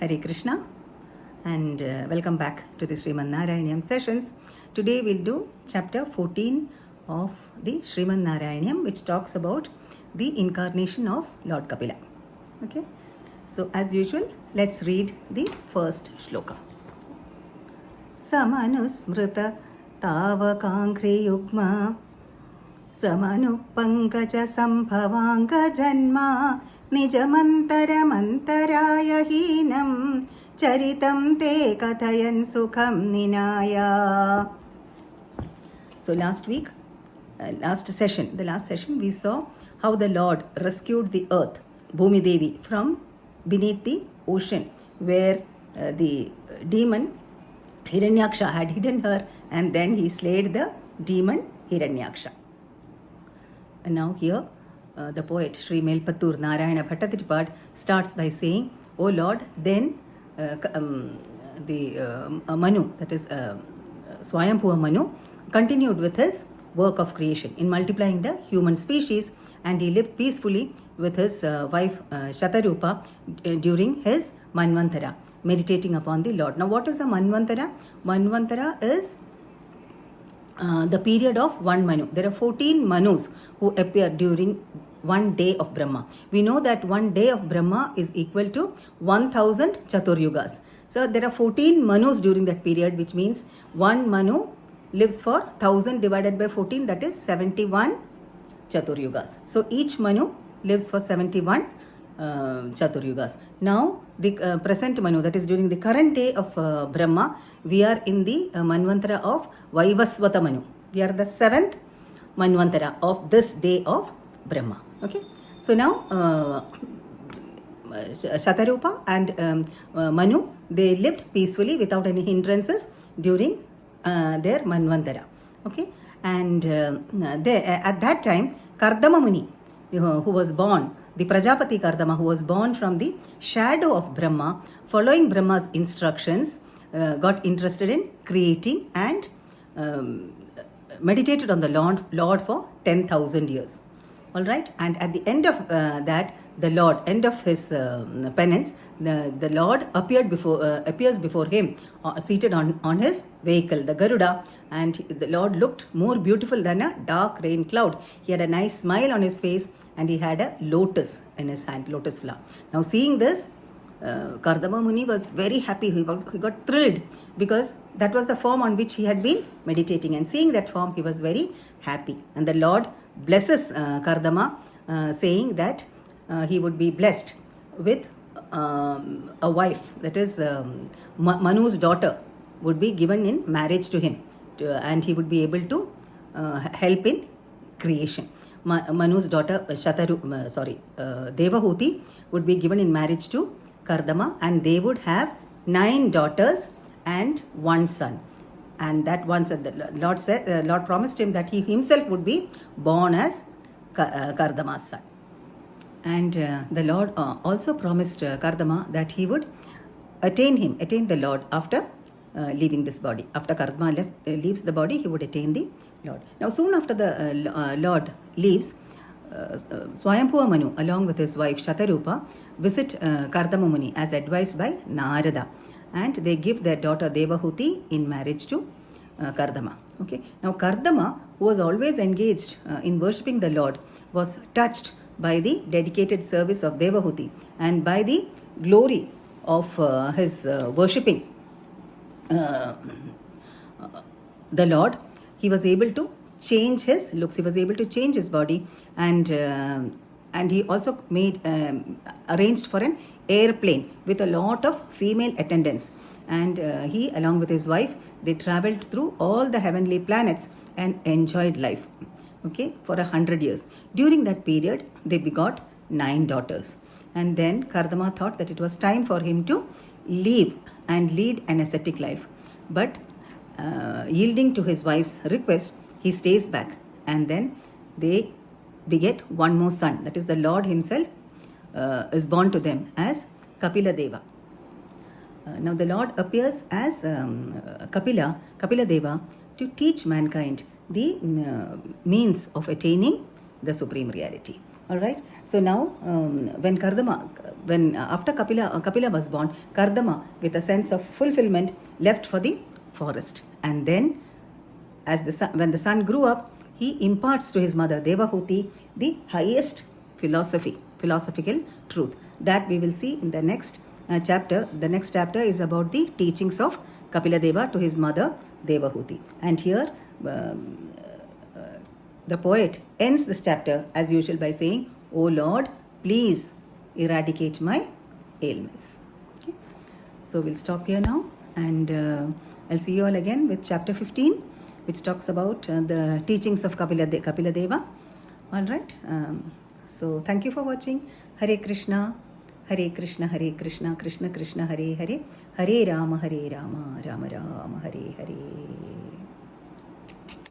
Hare Krishna and welcome back to the Sriman Narayaneeyam sessions. Today we'll do chapter 14 of the Sriman Narayaneeyam, which talks about the incarnation of Lord Kapila. Okay, so as usual, let's read the first shloka. Samanusmrita Tavakankri Yugma Samanu Pankaja Sambhavanga Janma Nijamantaramantaraya Hinam Charitam Te Kathayan Sukham Ninaya. So last last session, we saw how the Lord rescued the earth, Bhumi Devi, from beneath the ocean where the demon Hiranyaksha had hidden her, and then he slayed the demon Hiranyaksha. And now here the poet Sri Melpattur Narayana Bhattatiripad starts by saying, O Lord, then Manu, that is Swayambhuva Manu, continued with his work of creation in multiplying the human species, and he lived peacefully with his wife Shatarupa during his Manvantara, meditating upon the Lord. Now what is a Manvantara? Manvantara is the period of one Manu. There are 14 Manus who appear during one day of Brahma. We know that one day of Brahma is equal to 1000 Chaturyugas. So there are 14 Manus during that period, which means one Manu lives for 1000 divided by 14, that is 71 Chaturyugas. So each Manu lives for 71 Chaturyugas. Now the present Manu, that is during the current day of Brahma, we are in the Manvantara of Vaivasvata Manu. We are the 7th Manvantara of this day of Brahma. Okay. So now Shatarupa and Manu, they lived peacefully without any hindrances during their Manvantara. Okay. And at that time, Kardama Muni, who was born, the Prajapati Kardama, who was born from the shadow of Brahma, following Brahma's instructions, got interested in creating and meditated on the Lord for 10,000 years. All right, and at the end of end of his penance, the Lord appears before him, seated on his vehicle, the Garuda, and the Lord looked more beautiful than a dark rain cloud. He had a nice smile on his face, and he had a lotus in his hand, lotus flower. Now seeing this, Kardama Muni was very happy. He got thrilled because that was the form on which he had been meditating, and seeing that form, he was very happy. And the Lord blesses Kardama, saying that he would be blessed with a wife, that is Manu's daughter would be given in marriage to him, and he would be able to help in creation. Manu's daughter Devahuti would be given in marriage to Kardama, and they would have 9 daughters and 1 son. And that one son, the Lord promised him that he himself would be born as Kardama's son. And the Lord also promised Kardama that he would attain the Lord after leaving this body. After Kardama leaves the body, he would attain the Lord. Now soon after the Lord leaves, Swayambhuva Manu, along with his wife Shatarupa, visit Kardama Muni as advised by Narada, and they give their daughter Devahuti in marriage to Kardama. Okay. Now Kardama, who was always engaged in worshipping the Lord, was touched by the dedicated service of Devahuti and by the glory of his worshipping the Lord. He was able to change his looks. He was able to change his body, and he also arranged for an airplane with a lot of female attendants. And he, along with his wife, they traveled through all the heavenly planets and enjoyed life. Okay, for 100 years. During that period, they begot 9 daughters. And then Kardama thought that it was time for him to leave and lead an ascetic life. But yielding to his wife's request, he stays back, and then they beget one more son. That is, the Lord himself is born to them as Kapila Deva. Now the Lord appears as Kapila Deva to teach mankind the means of attaining the supreme reality. All right. So now, when after Kapila was born, Kardama, with a sense of fulfillment, left for the forest. And then, when the son grew up, he imparts to his mother Devahuti the highest philosophical truth. That we will see in the next chapter. The next chapter is about the teachings of Kapila Deva to his mother Devahuti. And here, the poet ends this chapter as usual by saying, "O Lord, please eradicate my ailments." Okay. So we'll stop here now, and I'll see you all again with chapter 15, which talks about the teachings of Kapila Deva. All right. So thank you for watching. Hare Krishna, Hare Krishna, Hare Krishna, Krishna Krishna, Hare Hare, Hare Rama, Rama Rama, Hare Hare.